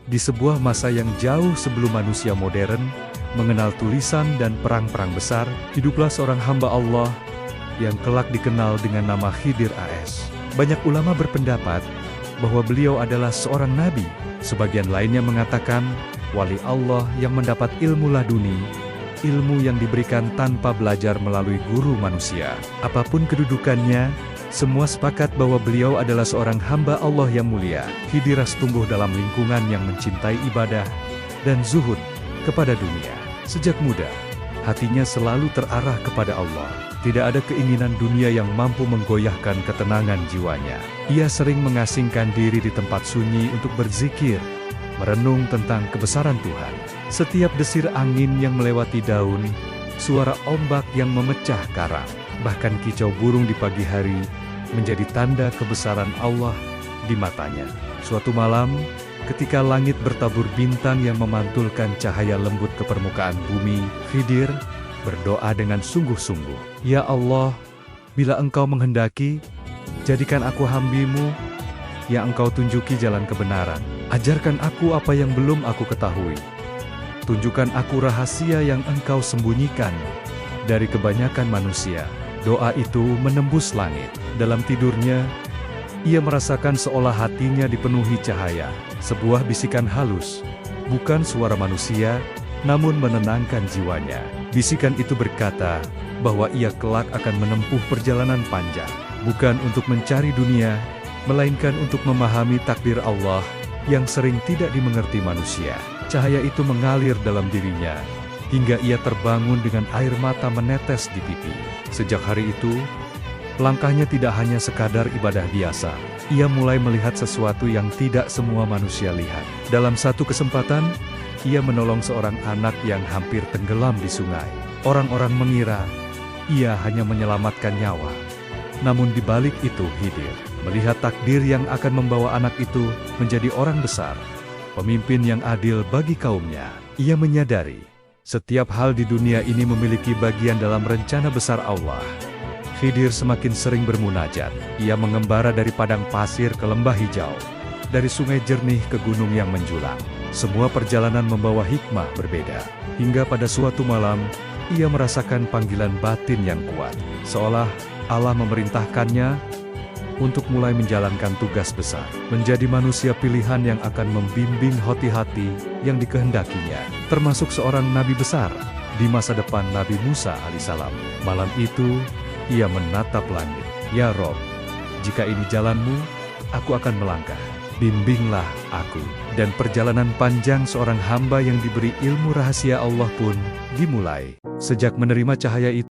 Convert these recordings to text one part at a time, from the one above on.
Di sebuah masa yang jauh sebelum manusia modern mengenal tulisan dan perang-perang besar, hiduplah seorang hamba Allah yang kelak dikenal dengan nama Khidir AS. Banyak ulama berpendapat bahwa beliau adalah seorang nabi. Sebagian lainnya mengatakan wali Allah yang mendapat ilmu laduni, ilmu yang diberikan tanpa belajar melalui guru manusia. Apapun kedudukannya, semua sepakat bahwa beliau adalah seorang hamba Allah yang mulia. Khidir tumbuh dalam lingkungan yang mencintai ibadah dan zuhud kepada dunia. Sejak muda, hatinya selalu terarah kepada Allah. Tidak ada keinginan dunia yang mampu menggoyahkan ketenangan jiwanya. Ia sering mengasingkan diri di tempat sunyi untuk berzikir, merenung tentang kebesaran Tuhan. Setiap desir angin yang melewati daun, suara ombak yang memecah karang, bahkan kicau burung di pagi hari menjadi tanda kebesaran Allah di matanya. Suatu malam, ketika langit bertabur bintang yang memantulkan cahaya lembut ke permukaan bumi, Khidir berdoa dengan sungguh-sungguh. Ya Allah, bila Engkau menghendaki, jadikan aku hamba-Mu yang Engkau tunjuki jalan kebenaran. Ajarkan aku apa yang belum aku ketahui. Tunjukkan aku rahasia yang Engkau sembunyikan dari kebanyakan manusia. Doa itu menembus langit. Dalam tidurnya, ia merasakan seolah hatinya dipenuhi cahaya. Sebuah bisikan halus, bukan suara manusia, namun menenangkan jiwanya. Bisikan itu berkata bahwa ia kelak akan menempuh perjalanan panjang, bukan untuk mencari dunia, melainkan untuk memahami takdir Allah yang sering tidak dimengerti manusia. Cahaya itu mengalir dalam dirinya, hingga ia terbangun dengan air mata menetes di pipi. Sejak hari itu, langkahnya tidak hanya sekadar ibadah biasa. Ia mulai melihat sesuatu yang tidak semua manusia lihat. Dalam satu kesempatan, ia menolong seorang anak yang hampir tenggelam di sungai. Orang-orang mengira ia hanya menyelamatkan nyawa. Namun di balik itu Khidir melihat takdir yang akan membawa anak itu menjadi orang besar, pemimpin yang adil bagi kaumnya. Ia menyadari setiap hal di dunia ini memiliki bagian dalam rencana besar Allah. Khidir semakin sering bermunajat. Ia mengembara dari padang pasir ke lembah hijau, dari sungai jernih ke gunung yang menjulang. Semua perjalanan membawa hikmah berbeda. Hingga pada suatu malam, ia merasakan panggilan batin yang kuat. Seolah Allah memerintahkannya untuk mulai menjalankan tugas besar. Menjadi manusia pilihan yang akan membimbing hati-hati yang dikehendakinya. Termasuk seorang nabi besar di masa depan Nabi Musa alaihissalam. Malam itu, ia menatap langit. Ya Rob, jika ini jalanmu, aku akan melangkah. Bimbinglah aku. Dan perjalanan panjang seorang hamba yang diberi ilmu rahasia Allah pun dimulai. Sejak menerima cahaya itu,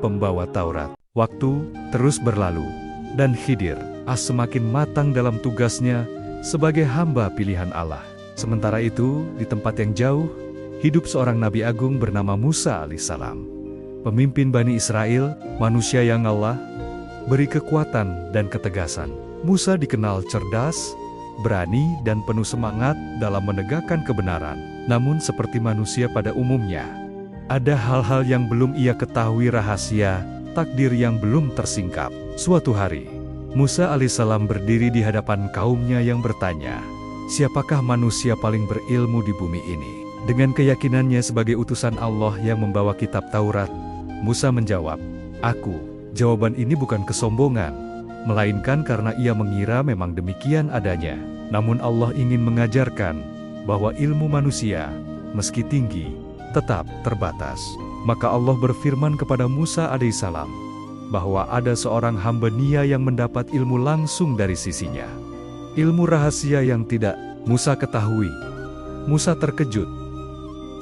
pembawa Taurat. Waktu terus berlalu, dan Khidir semakin matang dalam tugasnya sebagai hamba pilihan Allah. Sementara itu, di tempat yang jauh, hidup seorang Nabi Agung bernama Musa alaihissalam. Pemimpin Bani Israel, manusia yang Allah beri kekuatan dan ketegasan. Musa dikenal cerdas, berani dan penuh semangat dalam menegakkan kebenaran. Namun seperti manusia pada umumnya, ada hal-hal yang belum ia ketahui, rahasia takdir yang belum tersingkap. Suatu hari, Musa alaihissalam berdiri di hadapan kaumnya yang bertanya, "Siapakah manusia paling berilmu di bumi ini?" Dengan keyakinannya sebagai utusan Allah yang membawa kitab Taurat, Musa menjawab, "Aku." Jawaban ini bukan kesombongan, melainkan karena ia mengira memang demikian adanya. Namun Allah ingin mengajarkan bahwa ilmu manusia, meski tinggi, tetap terbatas. Maka Allah berfirman kepada Musa alaihissalam, bahwa ada seorang hamba Nia yang mendapat ilmu langsung dari sisinya. Ilmu rahasia yang tidak Musa ketahui. Musa terkejut,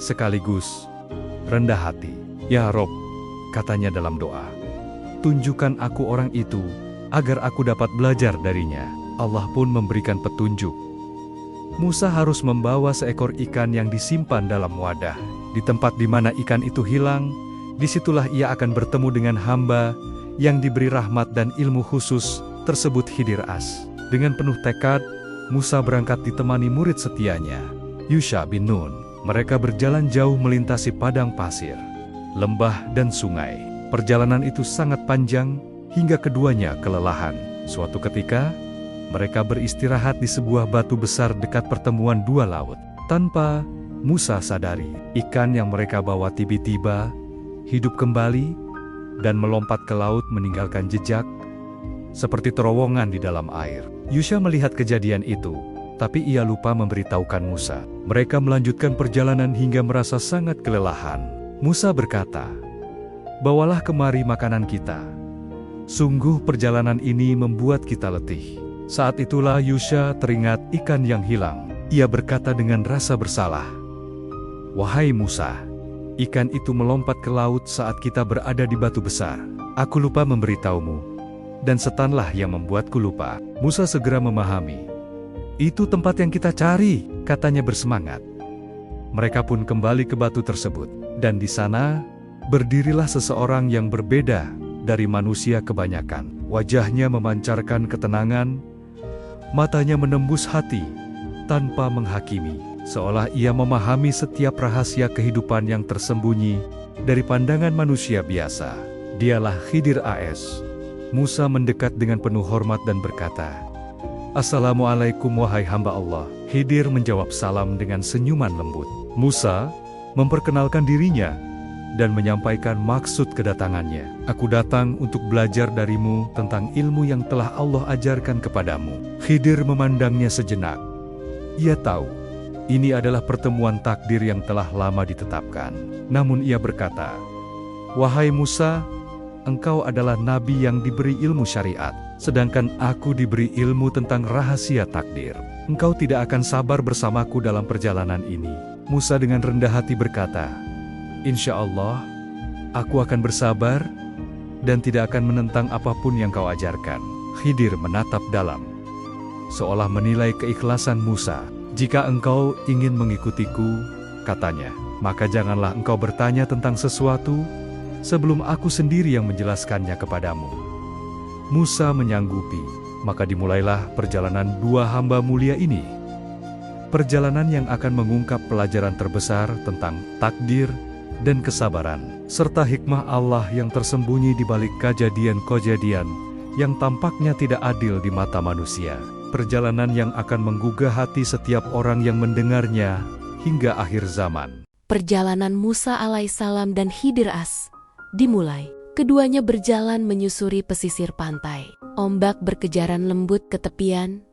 sekaligus rendah hati. "Ya Rob," katanya dalam doa, "tunjukkan aku orang itu, agar aku dapat belajar darinya." Allah pun memberikan petunjuk. Musa harus membawa seekor ikan yang disimpan dalam wadah. Di tempat di mana ikan itu hilang, disitulah ia akan bertemu dengan hamba yang diberi rahmat dan ilmu khusus tersebut, Khidir As. Dengan penuh tekad, Musa berangkat ditemani murid setianya, Yusha bin Nun. Mereka berjalan jauh melintasi padang pasir, lembah dan sungai. Perjalanan itu sangat panjang hingga keduanya kelelahan. Suatu ketika, mereka beristirahat di sebuah batu besar dekat pertemuan dua laut. Tanpa Musa sadari, ikan yang mereka bawa tiba-tiba hidup kembali dan melompat ke laut meninggalkan jejak seperti terowongan di dalam air. Yusha melihat kejadian itu, tapi ia lupa memberitahukan Musa. Mereka melanjutkan perjalanan hingga merasa sangat kelelahan. Musa berkata, "Bawalah kemari makanan kita. Sungguh perjalanan ini membuat kita letih." Saat itulah Yusha teringat ikan yang hilang. Ia berkata dengan rasa bersalah, "Wahai Musa, ikan itu melompat ke laut saat kita berada di batu besar. Aku lupa memberitahumu, dan setanlah yang membuatku lupa." Musa segera memahami. "Itu tempat yang kita cari," katanya bersemangat. Mereka pun kembali ke batu tersebut, dan di sana berdirilah seseorang yang berbeda dari manusia kebanyakan. Wajahnya memancarkan ketenangan, matanya menembus hati tanpa menghakimi, seolah ia memahami setiap rahasia kehidupan yang tersembunyi dari pandangan manusia biasa. Dialah Khidir AS. Musa mendekat dengan penuh hormat dan berkata, "Assalamualaikum wahai hamba Allah." Khidir menjawab salam dengan senyuman lembut. Musa memperkenalkan dirinya dan menyampaikan maksud kedatangannya. "Aku datang untuk belajar darimu tentang ilmu yang telah Allah ajarkan kepadamu." Khidir memandangnya sejenak. Ia tahu, ini adalah pertemuan takdir yang telah lama ditetapkan. Namun ia berkata, "Wahai Musa, engkau adalah nabi yang diberi ilmu syariat, sedangkan aku diberi ilmu tentang rahasia takdir. Engkau tidak akan sabar bersamaku dalam perjalanan ini." Musa dengan rendah hati berkata, "Insya Allah, aku akan bersabar dan tidak akan menentang apapun yang kau ajarkan." Khidir menatap dalam, seolah menilai keikhlasan Musa. "Jika engkau ingin mengikutiku," katanya, "maka janganlah engkau bertanya tentang sesuatu sebelum aku sendiri yang menjelaskannya kepadamu." Musa menyanggupi, maka dimulailah perjalanan dua hamba mulia ini. Perjalanan yang akan mengungkap pelajaran terbesar tentang takdir dan kesabaran, serta hikmah Allah yang tersembunyi di balik kejadian-kejadian yang tampaknya tidak adil di mata manusia. Perjalanan yang akan menggugah hati setiap orang yang mendengarnya hingga akhir zaman. Perjalanan Musa alaihissalam dan Khidir As dimulai. Keduanya berjalan menyusuri pesisir pantai. Ombak berkejaran lembut ke tepian,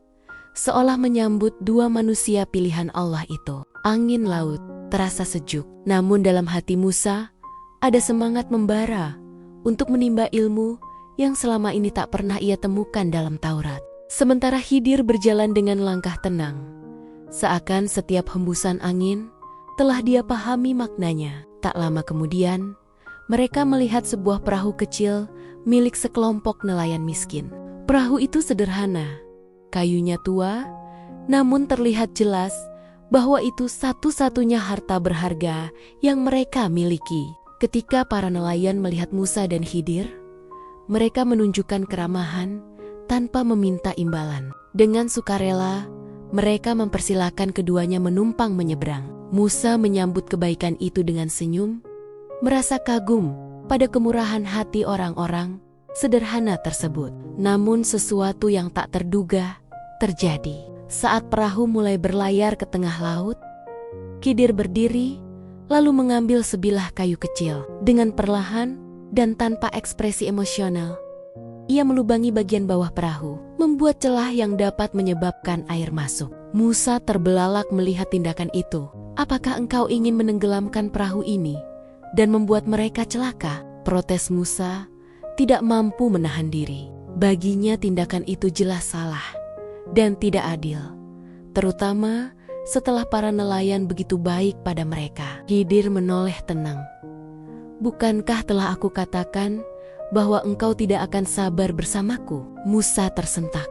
seolah menyambut dua manusia pilihan Allah itu. Angin laut terasa sejuk, namun dalam hati Musa ada semangat membara untuk menimba ilmu yang selama ini tak pernah ia temukan dalam Taurat. Sementara Khidir berjalan dengan langkah tenang, seakan setiap hembusan angin telah dia pahami maknanya. Tak lama kemudian, Mereka melihat sebuah perahu kecil milik sekelompok nelayan miskin. Perahu itu sederhana, kayunya tua, namun terlihat jelas bahwa itu satu-satunya harta berharga yang mereka miliki. Ketika para nelayan melihat Musa dan Khidir, mereka menunjukkan keramahan tanpa meminta imbalan. Dengan sukarela, mereka mempersilahkan keduanya menumpang menyeberang. Musa menyambut kebaikan itu dengan senyum, merasa kagum pada kemurahan hati orang-orang sederhana tersebut. Namun sesuatu yang tak terduga terjadi. Saat perahu mulai berlayar ke tengah laut, Khidir berdiri lalu mengambil sebilah kayu kecil. Dengan perlahan dan tanpa ekspresi emosional, ia melubangi bagian bawah perahu, membuat celah yang dapat menyebabkan air masuk. Musa terbelalak melihat tindakan itu. Apakah engkau ingin menenggelamkan perahu ini dan membuat mereka celaka? Protes Musa tidak mampu menahan diri. Baginya tindakan itu jelas salah dan tidak adil, terutama setelah para nelayan begitu baik pada mereka. Khidir menoleh tenang. Bukankah telah aku katakan bahwa engkau tidak akan sabar bersamaku? Musa tersentak.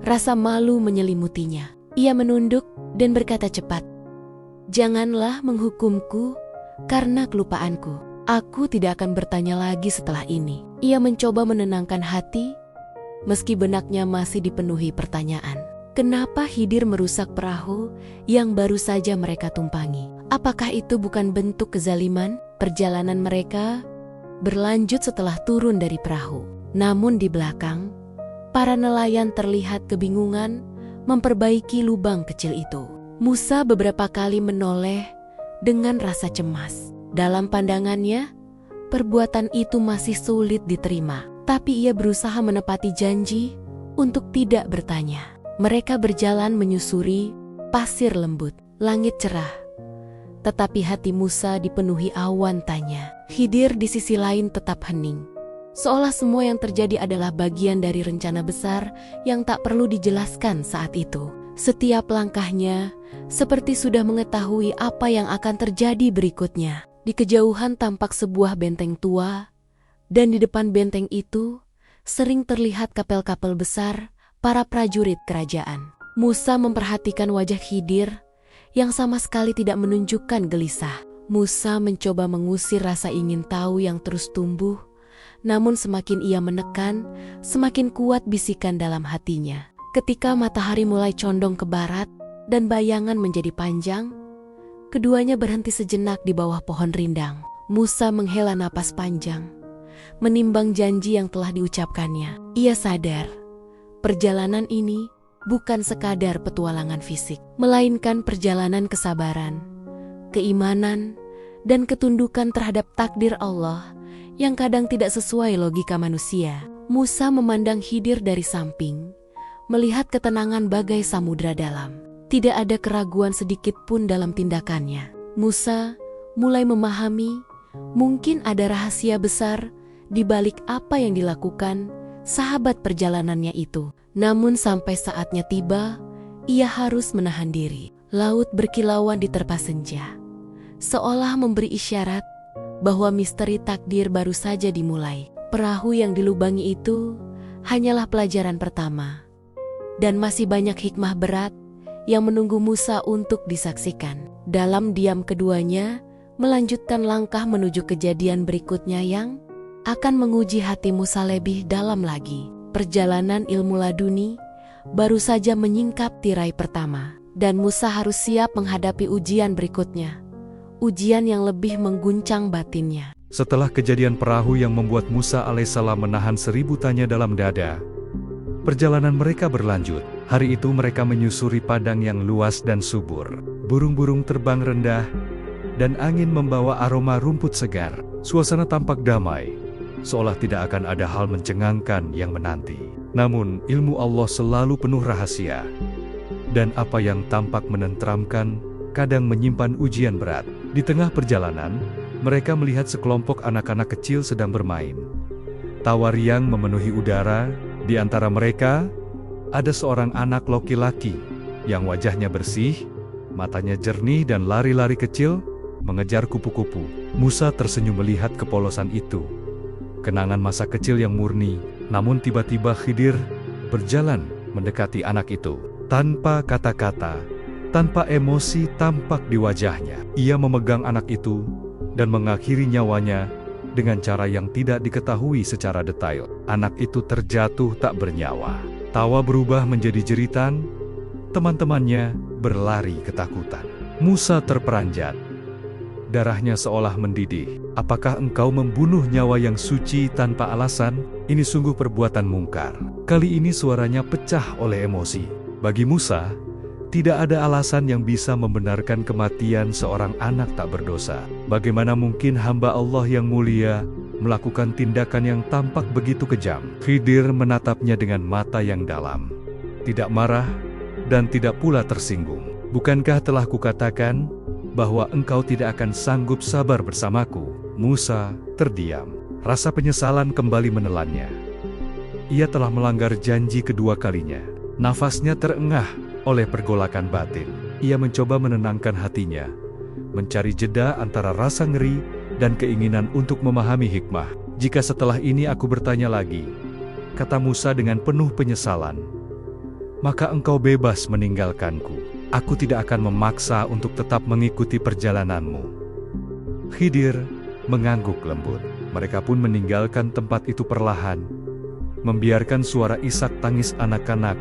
Rasa malu menyelimutinya. Ia menunduk dan berkata cepat, "Janganlah menghukumku karena kelupaanku. Aku tidak akan bertanya lagi setelah ini." Ia mencoba menenangkan hati, meski benaknya masih dipenuhi pertanyaan. Kenapa Khidir merusak perahu yang baru saja mereka tumpangi? Apakah itu bukan bentuk kezaliman? Perjalanan mereka berlanjut setelah turun dari perahu. Namun di belakang, para nelayan terlihat kebingungan memperbaiki lubang kecil itu. Musa beberapa kali menoleh dengan rasa cemas. Dalam pandangannya, perbuatan itu masih sulit diterima. Tapi ia berusaha menepati janji untuk tidak bertanya. Mereka berjalan menyusuri pasir lembut, langit cerah. Tetapi hati Musa dipenuhi awan tanya. Khidir di sisi lain tetap hening. Seolah semua yang terjadi adalah bagian dari rencana besar yang tak perlu dijelaskan saat itu. Setiap langkahnya seperti sudah mengetahui apa yang akan terjadi berikutnya. Di kejauhan tampak sebuah benteng tua, dan di depan benteng itu sering terlihat kapel-kapel besar para prajurit kerajaan. Musa memperhatikan wajah Khidir yang sama sekali tidak menunjukkan gelisah. Musa mencoba mengusir rasa ingin tahu yang terus tumbuh, namun semakin ia menekan, semakin kuat bisikan dalam hatinya. Ketika matahari mulai condong ke barat dan bayangan menjadi panjang, keduanya berhenti sejenak di bawah pohon rindang. Musa menghela napas panjang, menimbang janji yang telah diucapkannya. Ia sadar, perjalanan ini bukan sekadar petualangan fisik, melainkan perjalanan kesabaran, keimanan, dan ketundukan terhadap takdir Allah yang kadang tidak sesuai logika manusia. Musa memandang Khidir dari samping, melihat ketenangan bagai samudra dalam. Tidak ada keraguan sedikit pun dalam tindakannya. Musa mulai memahami mungkin ada rahasia besar di balik apa yang dilakukan sahabat perjalanannya itu. Namun sampai saatnya tiba, ia harus menahan diri. Laut berkilauan diterpa senja, seolah memberi isyarat bahwa misteri takdir baru saja dimulai. Perahu yang dilubangi itu hanyalah pelajaran pertama, dan masih banyak hikmah berat yang menunggu Musa untuk disaksikan. Dalam diam keduanya melanjutkan langkah menuju kejadian berikutnya yang akan menguji hati Musa lebih dalam lagi. Perjalanan ilmu laduni baru saja menyingkap tirai pertama, dan Musa harus siap menghadapi ujian berikutnya. Ujian yang lebih mengguncang batinnya. Setelah kejadian perahu yang membuat Musa alaihissalam menahan 1000 tanya dalam dada, perjalanan mereka berlanjut. Hari itu mereka menyusuri padang yang luas dan subur. Burung-burung terbang rendah, dan angin membawa aroma rumput segar. Suasana tampak damai, seolah tidak akan ada hal mencengangkan yang menanti. Namun, ilmu Allah selalu penuh rahasia. Dan apa yang tampak menenteramkan, kadang menyimpan ujian berat. Di tengah perjalanan, mereka melihat sekelompok anak-anak kecil sedang bermain. Tawa riang memenuhi udara. Di antara mereka, ada seorang anak laki-laki yang wajahnya bersih, matanya jernih dan lari-lari kecil mengejar kupu-kupu. Musa tersenyum melihat kepolosan itu. Kenangan masa kecil yang murni, namun tiba-tiba Khidir berjalan mendekati anak itu. Tanpa kata-kata, tanpa emosi tampak di wajahnya. Ia memegang anak itu dan mengakhiri nyawanya dengan cara yang tidak diketahui secara detail. Anak itu terjatuh tak bernyawa. Tawa berubah menjadi jeritan. Teman-temannya berlari ketakutan. Musa terperanjat. Darahnya seolah mendidih. Apakah engkau membunuh nyawa yang suci tanpa alasan? Ini sungguh perbuatan mungkar. Kali ini suaranya pecah oleh emosi. Bagi Musa, tidak ada alasan yang bisa membenarkan kematian seorang anak tak berdosa. Bagaimana mungkin hamba Allah yang mulia melakukan tindakan yang tampak begitu kejam? Khidir menatapnya dengan mata yang dalam. Tidak marah dan tidak pula tersinggung. Bukankah telah kukatakan bahwa engkau tidak akan sanggup sabar bersamaku? Musa terdiam. Rasa penyesalan kembali menelannya. Ia telah melanggar janji kedua kalinya. Nafasnya terengah oleh pergolakan batin. Ia mencoba menenangkan hatinya, mencari jeda antara rasa ngeri dan keinginan untuk memahami hikmah. Jika setelah ini aku bertanya lagi, kata Musa dengan penuh penyesalan, maka engkau bebas meninggalkanku. Aku tidak akan memaksa untuk tetap mengikuti perjalananmu. Khidir mengangguk lembut. Mereka pun meninggalkan tempat itu perlahan, membiarkan suara isak tangis anak-anak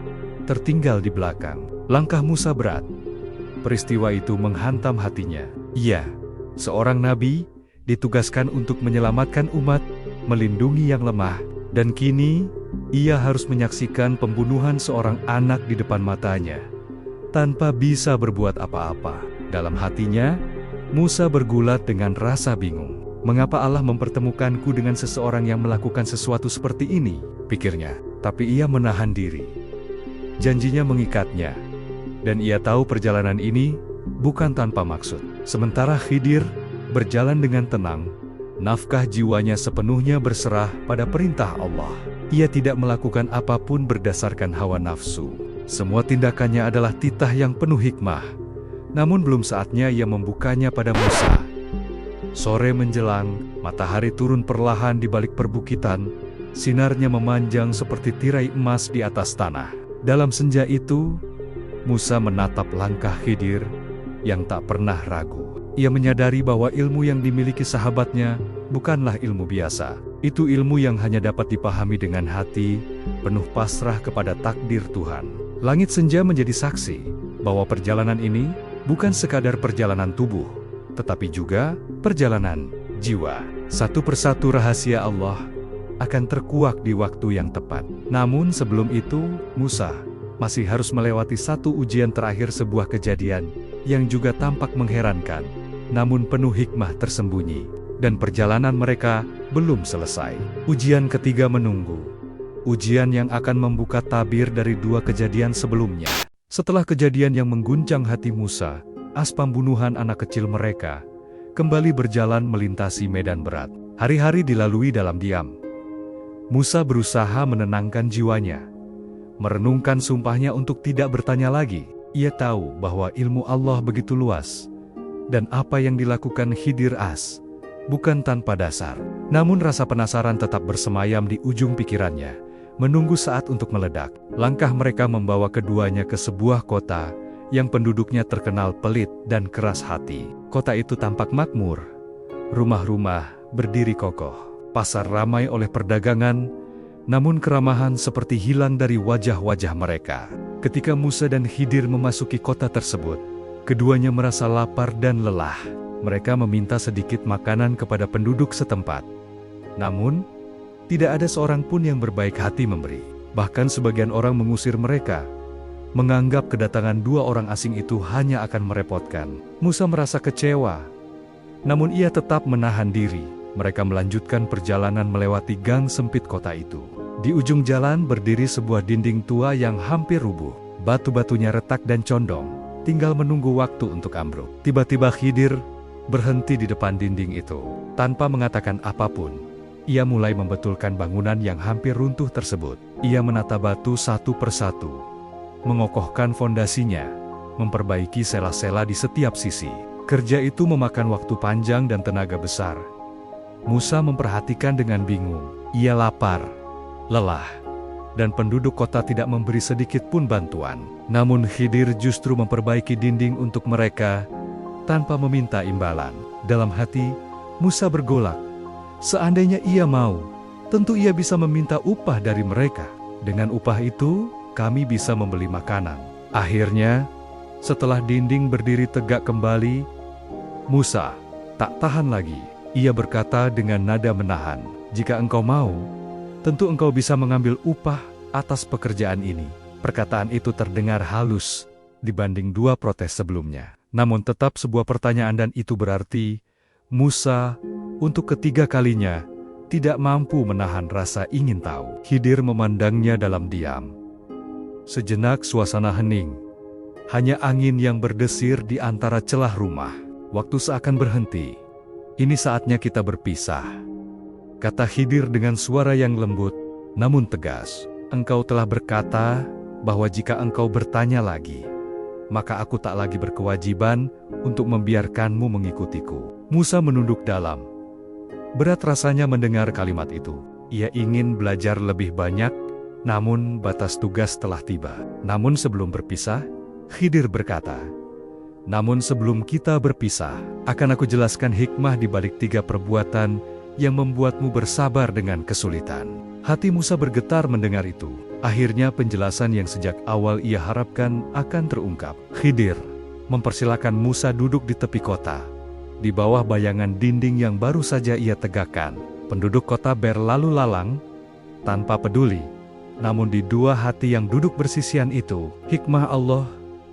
tertinggal di belakang. Langkah Musa berat. Peristiwa itu menghantam hatinya. Ia, seorang nabi, ditugaskan untuk menyelamatkan umat, melindungi yang lemah, dan kini ia harus menyaksikan pembunuhan seorang anak di depan matanya, tanpa bisa berbuat apa-apa. Dalam hatinya, Musa bergulat dengan rasa bingung. Mengapa Allah mempertemukanku dengan seseorang yang melakukan sesuatu seperti ini? Pikirnya. Tapi ia menahan diri. Janjinya mengikatnya. Dan ia tahu perjalanan ini bukan tanpa maksud. Sementara Khidir berjalan dengan tenang, nafkah jiwanya sepenuhnya berserah pada perintah Allah. Ia tidak melakukan apapun berdasarkan hawa nafsu. Semua tindakannya adalah titah yang penuh hikmah. Namun belum saatnya ia membukanya pada Musa. Sore menjelang, matahari turun perlahan di balik perbukitan. Sinarnya memanjang seperti tirai emas di atas tanah. Dalam senja itu, Musa menatap langkah Khidir yang tak pernah ragu. Ia menyadari bahwa ilmu yang dimiliki sahabatnya bukanlah ilmu biasa. Itu ilmu yang hanya dapat dipahami dengan hati penuh pasrah kepada takdir Tuhan. Langit senja menjadi saksi bahwa perjalanan ini bukan sekadar perjalanan tubuh, tetapi juga perjalanan jiwa. Satu persatu rahasia Allah akan terkuak di waktu yang tepat. Namun sebelum itu, Musa masih harus melewati satu ujian terakhir, sebuah kejadian yang juga tampak mengherankan, namun penuh hikmah tersembunyi. Dan perjalanan mereka belum selesai. Ujian ketiga menunggu. Ujian yang akan membuka tabir dari dua kejadian sebelumnya. Setelah kejadian yang mengguncang hati Musa, as pembunuhan anak kecil mereka kembali berjalan melintasi medan berat. Hari-hari dilalui dalam diam. Musa berusaha menenangkan jiwanya, merenungkan sumpahnya untuk tidak bertanya lagi. Ia tahu bahwa ilmu Allah begitu luas, dan apa yang dilakukan Khidir As bukan tanpa dasar. Namun rasa penasaran tetap bersemayam di ujung pikirannya, menunggu saat untuk meledak. Langkah mereka membawa keduanya ke sebuah kota yang penduduknya terkenal pelit dan keras hati. Kota itu tampak makmur, rumah-rumah berdiri kokoh. Pasar ramai oleh perdagangan, namun keramahan seperti hilang dari wajah-wajah mereka. Ketika Musa dan Khidir memasuki kota tersebut, keduanya merasa lapar dan lelah. Mereka meminta sedikit makanan kepada penduduk setempat. Namun, tidak ada seorang pun yang berbaik hati memberi. Bahkan sebagian orang mengusir mereka, menganggap kedatangan dua orang asing itu hanya akan merepotkan. Musa merasa kecewa, namun ia tetap menahan diri. Mereka melanjutkan perjalanan melewati gang sempit kota itu. Di ujung jalan berdiri sebuah dinding tua yang hampir rubuh. Batu-batunya retak dan condong, tinggal menunggu waktu untuk ambruk. Tiba-tiba Khidir berhenti di depan dinding itu. Tanpa mengatakan apapun, ia mulai membetulkan bangunan yang hampir runtuh tersebut. Ia menata batu satu persatu, mengokohkan fondasinya, memperbaiki sela-sela di setiap sisi. Kerja itu memakan waktu panjang dan tenaga besar. Musa memperhatikan dengan bingung. Ia lapar, lelah, dan penduduk kota tidak memberi sedikit pun bantuan. Namun Khidir justru memperbaiki dinding untuk mereka tanpa meminta imbalan. Dalam hati, Musa bergolak. Seandainya ia mau, tentu ia bisa meminta upah dari mereka. Dengan upah itu, kami bisa membeli makanan. Akhirnya, setelah dinding berdiri tegak kembali, Musa tak tahan lagi. Ia berkata dengan nada menahan, "Jika engkau mau, tentu engkau bisa mengambil upah atas pekerjaan ini." Perkataan itu terdengar halus dibanding dua protes sebelumnya. Namun tetap sebuah pertanyaan, dan itu berarti Musa untuk ketiga kalinya tidak mampu menahan rasa ingin tahu. Khidir memandangnya dalam diam. Sejenak suasana hening. Hanya angin yang berdesir di antara celah rumah. Waktu seakan berhenti. "Ini saatnya kita berpisah," kata Khidir dengan suara yang lembut namun tegas. "Engkau telah berkata bahwa jika engkau bertanya lagi, maka aku tak lagi berkewajiban untuk membiarkanmu mengikutiku." Musa menunduk dalam. Berat rasanya mendengar kalimat itu. Ia ingin belajar lebih banyak, namun batas tugas telah tiba. Namun sebelum berpisah, Khidir berkata, "Namun sebelum kita berpisah, akan aku jelaskan hikmah di balik 3 perbuatan yang membuatmu bersabar dengan kesulitan." Hati Musa bergetar mendengar itu. Akhirnya penjelasan yang sejak awal ia harapkan akan terungkap. Khidir mempersilakan Musa duduk di tepi kota, di bawah bayangan dinding yang baru saja ia tegakkan. Penduduk kota berlalu lalang, tanpa peduli. Namun di dua hati yang duduk bersisian itu, hikmah Allah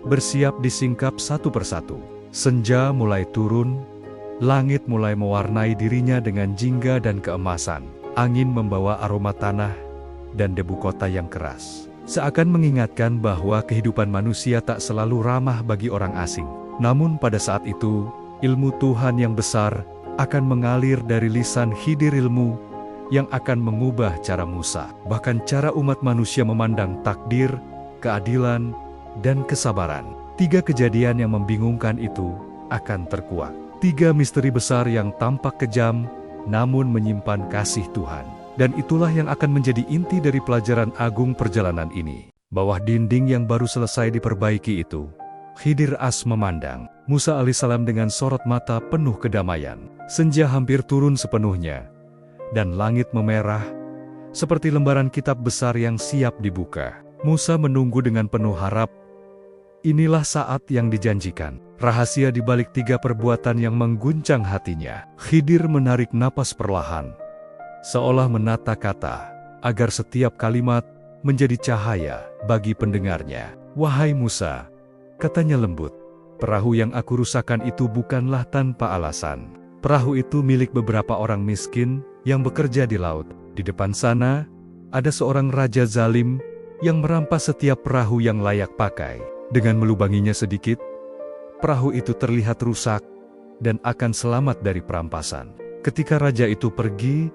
bersiap disingkap satu persatu. Senja mulai turun, langit mulai mewarnai dirinya dengan jingga dan keemasan. Angin membawa aroma tanah dan debu kota yang keras. Seakan mengingatkan bahwa kehidupan manusia tak selalu ramah bagi orang asing. Namun pada saat itu, ilmu Tuhan yang besar akan mengalir dari lisan Khidir, ilmu yang akan mengubah cara Musa, bahkan cara umat manusia memandang takdir, keadilan, dan kesabaran. 3 kejadian yang membingungkan itu akan terkuak. 3 misteri besar yang tampak kejam, namun menyimpan kasih Tuhan. Dan itulah yang akan menjadi inti dari pelajaran agung perjalanan ini. Bawah dinding yang baru selesai diperbaiki itu, Khidir As memandang Musa alaihissalam dengan sorot mata penuh kedamaian. Senja hampir turun sepenuhnya, dan langit memerah, seperti lembaran kitab besar yang siap dibuka. Musa menunggu dengan penuh harap. Inilah saat yang dijanjikan. Rahasia di balik 3 perbuatan yang mengguncang hatinya. Khidir menarik napas perlahan, seolah menata kata, agar setiap kalimat menjadi cahaya bagi pendengarnya. "Wahai Musa," katanya lembut, "perahu yang aku rusakkan itu bukanlah tanpa alasan. Perahu itu milik beberapa orang miskin yang bekerja di laut. Di depan sana, ada seorang raja zalim yang merampas setiap perahu yang layak pakai. Dengan melubanginya sedikit, perahu itu terlihat rusak dan akan selamat dari perampasan. Ketika raja itu pergi,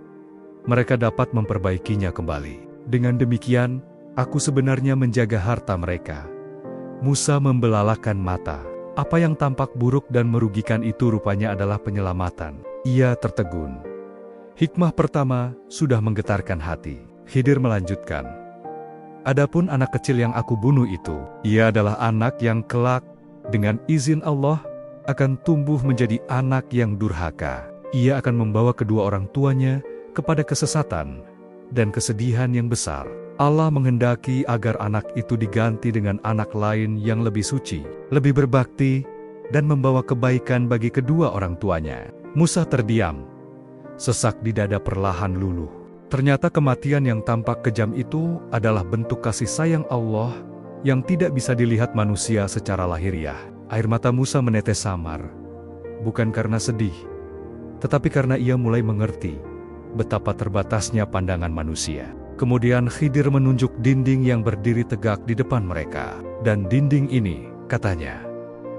mereka dapat memperbaikinya kembali. Dengan demikian, aku sebenarnya menjaga harta mereka." Musa membelalakan mata. Apa yang tampak buruk dan merugikan itu rupanya adalah penyelamatan. Ia tertegun. Hikmah pertama sudah menggetarkan hati. Khidir melanjutkan, "Adapun anak kecil yang aku bunuh itu, ia adalah anak yang kelak, dengan izin Allah, akan tumbuh menjadi anak yang durhaka. Ia akan membawa kedua orang tuanya kepada kesesatan dan kesedihan yang besar. Allah menghendaki agar anak itu diganti dengan anak lain yang lebih suci, lebih berbakti, dan membawa kebaikan bagi kedua orang tuanya." Musa terdiam. Sesak di dada perlahan luluh. Ternyata kematian yang tampak kejam itu adalah bentuk kasih sayang Allah yang tidak bisa dilihat manusia secara lahiriah. Air mata Musa menetes samar, bukan karena sedih, tetapi karena ia mulai mengerti betapa terbatasnya pandangan manusia. Kemudian Khidir menunjuk dinding yang berdiri tegak di depan mereka. "Dan dinding ini," katanya,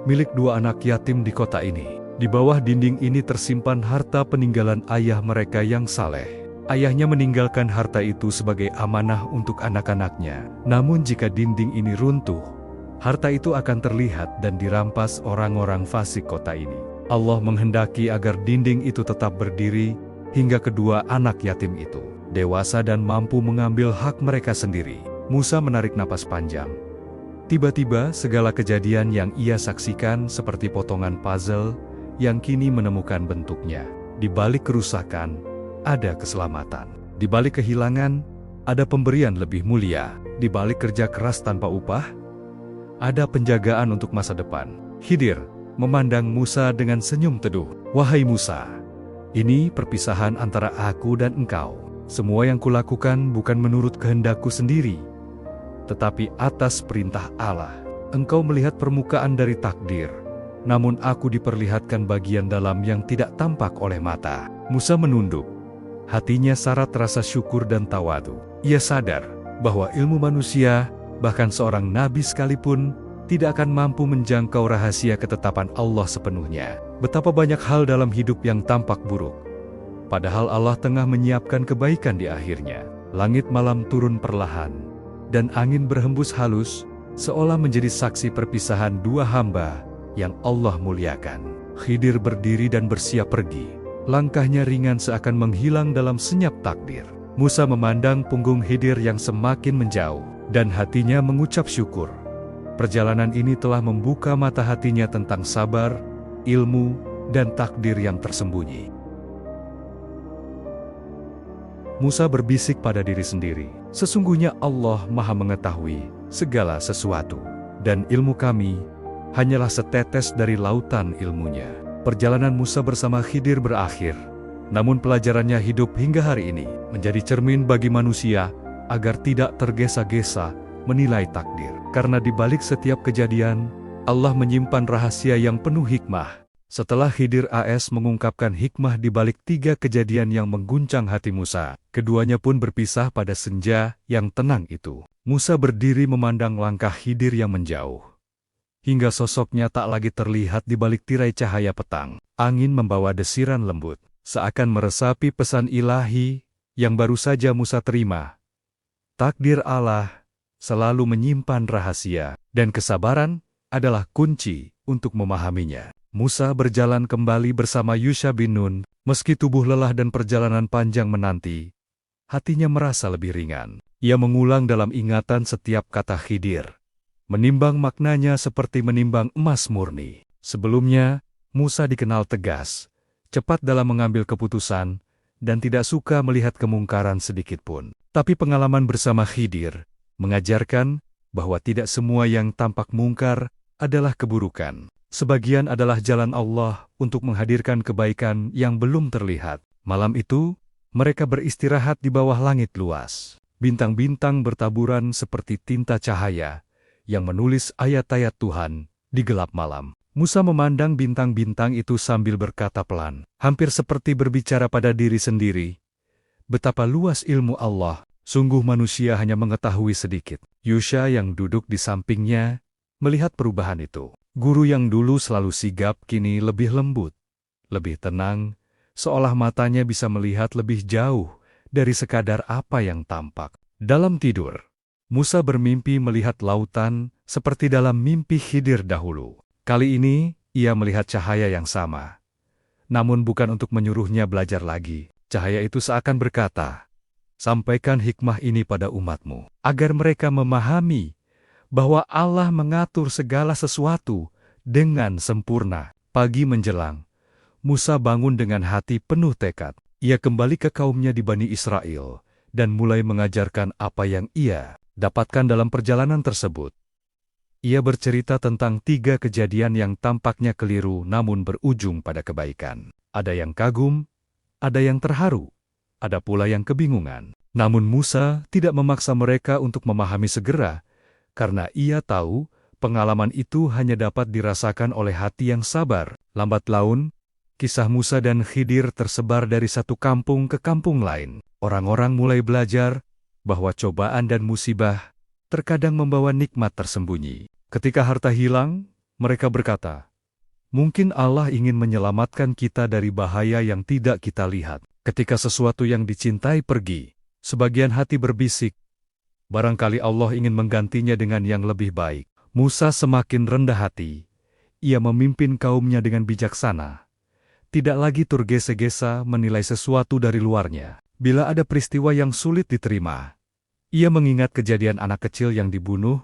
"milik 2 anak yatim di kota ini. Di bawah dinding ini tersimpan harta peninggalan ayah mereka yang saleh. Ayahnya meninggalkan harta itu sebagai amanah untuk anak-anaknya. Namun jika dinding ini runtuh, harta itu akan terlihat dan dirampas orang-orang fasik kota ini. Allah menghendaki agar dinding itu tetap berdiri hingga kedua anak yatim itu dewasa dan mampu mengambil hak mereka sendiri. Musa menarik napas panjang. Tiba-tiba segala kejadian yang ia saksikan seperti potongan puzzle yang kini menemukan bentuknya. Di balik kerusakan, ada keselamatan. Di balik kehilangan, ada pemberian lebih mulia. Di balik kerja keras tanpa upah, ada penjagaan untuk masa depan. Khidir memandang Musa dengan senyum teduh. Wahai Musa, ini perpisahan antara aku dan engkau. Semua yang kulakukan bukan menurut kehendakku sendiri, tetapi atas perintah Allah. Engkau melihat permukaan dari takdir, namun aku diperlihatkan bagian dalam yang tidak tampak oleh mata. Musa menunduk. Hatinya syarat rasa syukur dan tawadu. Ia sadar bahwa ilmu manusia, bahkan seorang nabi sekalipun, tidak akan mampu menjangkau rahasia ketetapan Allah sepenuhnya. Betapa banyak hal dalam hidup yang tampak buruk, padahal Allah tengah menyiapkan kebaikan di akhirnya. Langit malam turun perlahan, dan angin berhembus halus, seolah menjadi saksi perpisahan dua hamba yang Allah muliakan. Khidir berdiri dan bersiap pergi. Langkahnya ringan seakan menghilang dalam senyap takdir. Musa memandang punggung Khidir yang semakin menjauh, dan hatinya mengucap syukur. Perjalanan ini telah membuka mata hatinya tentang sabar, ilmu, dan takdir yang tersembunyi. Musa berbisik pada diri sendiri, sesungguhnya Allah Maha mengetahui segala sesuatu, dan ilmu kami hanyalah setetes dari lautan ilmunya. Perjalanan Musa bersama Khidir berakhir, namun pelajarannya hidup hingga hari ini, menjadi cermin bagi manusia agar tidak tergesa-gesa menilai takdir. Karena di balik setiap kejadian, Allah menyimpan rahasia yang penuh hikmah. Setelah Khidir AS mengungkapkan hikmah di balik 3 kejadian yang mengguncang hati Musa, keduanya pun berpisah pada senja yang tenang itu. Musa berdiri memandang langkah Khidir yang menjauh, hingga sosoknya tak lagi terlihat di balik tirai cahaya petang. Angin membawa desiran lembut, seakan meresapi pesan ilahi yang baru saja Musa terima. Takdir Allah selalu menyimpan rahasia, dan kesabaran adalah kunci untuk memahaminya. Musa berjalan kembali bersama Yusha bin Nun. Meski tubuh lelah dan perjalanan panjang menanti, hatinya merasa lebih ringan. Ia mengulang dalam ingatan setiap kata Khidir, menimbang maknanya seperti menimbang emas murni. Sebelumnya, Musa dikenal tegas, cepat dalam mengambil keputusan, dan tidak suka melihat kemungkaran sedikit pun. Tapi pengalaman bersama Khidir mengajarkan bahwa tidak semua yang tampak mungkar adalah keburukan. Sebagian adalah jalan Allah untuk menghadirkan kebaikan yang belum terlihat. Malam itu, mereka beristirahat di bawah langit luas. Bintang-bintang bertaburan seperti tinta cahaya yang menulis ayat-ayat Tuhan di gelap malam. Musa memandang bintang-bintang itu sambil berkata pelan, hampir seperti berbicara pada diri sendiri. Betapa luas ilmu Allah, sungguh manusia hanya mengetahui sedikit. Yusha yang duduk di sampingnya melihat perubahan itu. Guru yang dulu selalu sigap kini lebih lembut, lebih tenang, seolah matanya bisa melihat lebih jauh dari sekadar apa yang tampak. Dalam tidur, Musa bermimpi melihat lautan seperti dalam mimpi Khidir dahulu. Kali ini, ia melihat cahaya yang sama. Namun bukan untuk menyuruhnya belajar lagi. Cahaya itu seakan berkata, sampaikan hikmah ini pada umatmu, agar mereka memahami bahwa Allah mengatur segala sesuatu dengan sempurna. Pagi menjelang, Musa bangun dengan hati penuh tekad. Ia kembali ke kaumnya di Bani Israel, dan mulai mengajarkan apa yang ia dapatkan dalam perjalanan tersebut. Ia bercerita tentang 3 kejadian yang tampaknya keliru namun berujung pada kebaikan. Ada yang kagum, ada yang terharu, ada pula yang kebingungan. Namun Musa tidak memaksa mereka untuk memahami segera, karena ia tahu pengalaman itu hanya dapat dirasakan oleh hati yang sabar. Lambat laun, kisah Musa dan Khidir tersebar dari satu kampung ke kampung lain. Orang-orang mulai belajar bahwa cobaan dan musibah terkadang membawa nikmat tersembunyi. Ketika harta hilang, mereka berkata, mungkin Allah ingin menyelamatkan kita dari bahaya yang tidak kita lihat. Ketika sesuatu yang dicintai pergi, sebagian hati berbisik, barangkali Allah ingin menggantinya dengan yang lebih baik. Musa semakin rendah hati. Ia memimpin kaumnya dengan bijaksana. Tidak lagi tergesa-gesa menilai sesuatu dari luarnya. Bila ada peristiwa yang sulit diterima, ia mengingat kejadian anak kecil yang dibunuh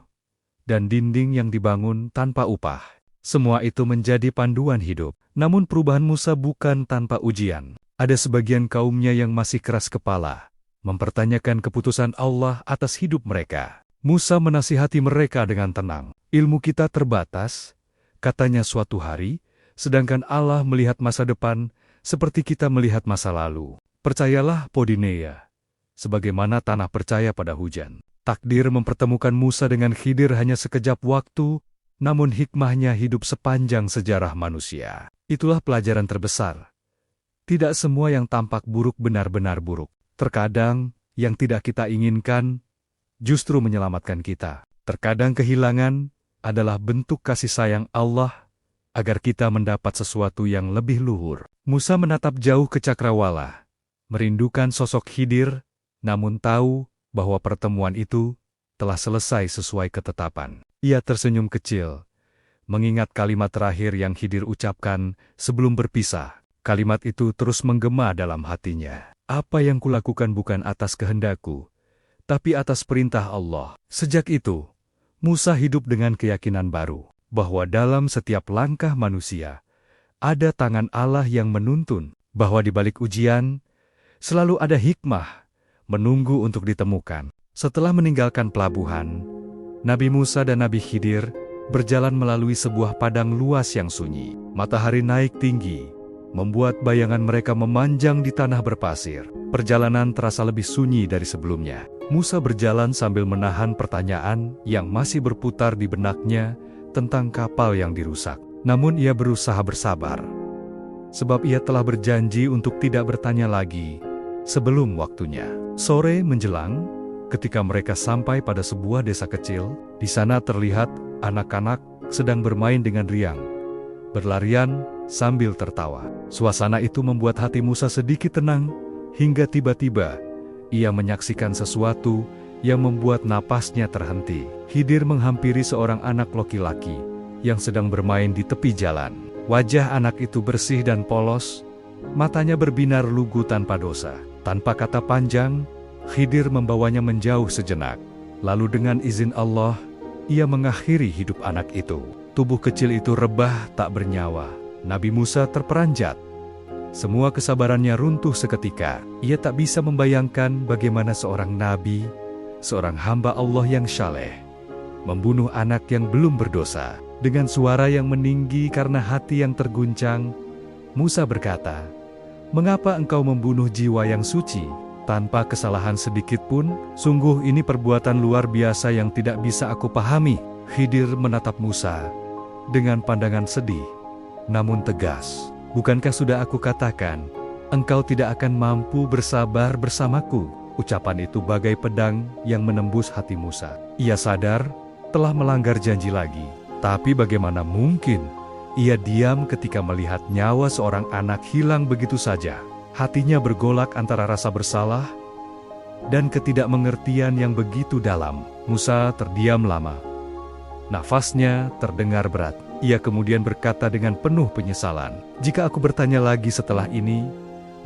dan dinding yang dibangun tanpa upah. Semua itu menjadi panduan hidup. Namun perubahan Musa bukan tanpa ujian. Ada sebagian kaumnya yang masih keras kepala, mempertanyakan keputusan Allah atas hidup mereka. Musa menasihati mereka dengan tenang. Ilmu kita terbatas, katanya suatu hari, sedangkan Allah melihat masa depan seperti kita melihat masa lalu. Percayalah Podineia, sebagaimana tanah percaya pada hujan. Takdir mempertemukan Musa dengan Khidir hanya sekejap waktu, namun hikmahnya hidup sepanjang sejarah manusia. Itulah pelajaran terbesar. Tidak semua yang tampak buruk benar-benar buruk. Terkadang, yang tidak kita inginkan justru menyelamatkan kita. Terkadang kehilangan adalah bentuk kasih sayang Allah agar kita mendapat sesuatu yang lebih luhur. Musa menatap jauh ke cakrawala, merindukan sosok Khidir, namun tahu bahwa pertemuan itu telah selesai sesuai ketetapan. Ia tersenyum kecil, mengingat kalimat terakhir yang Khidir ucapkan sebelum berpisah. Kalimat itu terus menggema dalam hatinya. Apa yang kulakukan bukan atas kehendakku, tapi atas perintah Allah. Sejak itu, Musa hidup dengan keyakinan baru, bahwa dalam setiap langkah manusia, ada tangan Allah yang menuntun, bahwa di balik ujian, selalu ada hikmah, menunggu untuk ditemukan. Setelah meninggalkan pelabuhan, Nabi Musa dan Nabi Khidir berjalan melalui sebuah padang luas yang sunyi. Matahari naik tinggi, membuat bayangan mereka memanjang di tanah berpasir. Perjalanan terasa lebih sunyi dari sebelumnya. Musa berjalan sambil menahan pertanyaan yang masih berputar di benaknya tentang kapal yang dirusak. Namun ia berusaha bersabar, sebab ia telah berjanji untuk tidak bertanya lagi sebelum waktunya. Sore menjelang, ketika mereka sampai pada sebuah desa kecil, di sana terlihat anak-anak sedang bermain dengan riang, berlarian sambil tertawa. Suasana itu membuat hati Musa sedikit tenang, hingga tiba-tiba ia menyaksikan sesuatu yang membuat napasnya terhenti. Khidir menghampiri seorang anak laki-laki yang sedang bermain di tepi jalan. Wajah anak itu bersih dan polos, matanya berbinar lugu tanpa dosa. Tanpa kata panjang, Khidir membawanya menjauh sejenak. Lalu dengan izin Allah, ia mengakhiri hidup anak itu. Tubuh kecil itu rebah tak bernyawa. Nabi Musa terperanjat. Semua kesabarannya runtuh seketika. Ia tak bisa membayangkan bagaimana seorang nabi, seorang hamba Allah yang saleh, membunuh anak yang belum berdosa. Dengan suara yang meninggi karena hati yang terguncang, Musa berkata, "Mengapa engkau membunuh jiwa yang suci tanpa kesalahan sedikit pun? Sungguh ini perbuatan luar biasa yang tidak bisa aku pahami." Khidir menatap Musa dengan pandangan sedih, namun tegas. "Bukankah sudah aku katakan, engkau tidak akan mampu bersabar bersamaku?" Ucapan itu bagai pedang yang menembus hati Musa. Ia sadar telah melanggar janji lagi. Tapi bagaimana mungkin ia diam ketika melihat nyawa seorang anak hilang begitu saja? Hatinya bergolak antara rasa bersalah dan ketidakmengertian yang begitu dalam. Musa terdiam lama. Nafasnya terdengar berat. Ia kemudian berkata dengan penuh penyesalan, "Jika aku bertanya lagi setelah ini,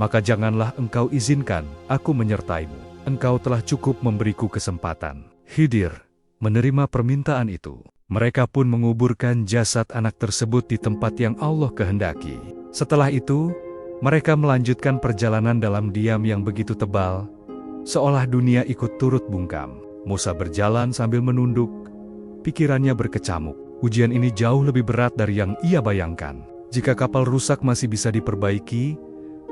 maka janganlah engkau izinkan aku menyertaimu. Engkau telah cukup memberiku kesempatan." Khidir menerima permintaan itu. Mereka pun menguburkan jasad anak tersebut di tempat yang Allah kehendaki. Setelah itu, mereka melanjutkan perjalanan dalam diam yang begitu tebal, seolah dunia ikut turut bungkam. Musa berjalan sambil menunduk, pikirannya berkecamuk. Ujian ini jauh lebih berat dari yang ia bayangkan. Jika kapal rusak masih bisa diperbaiki,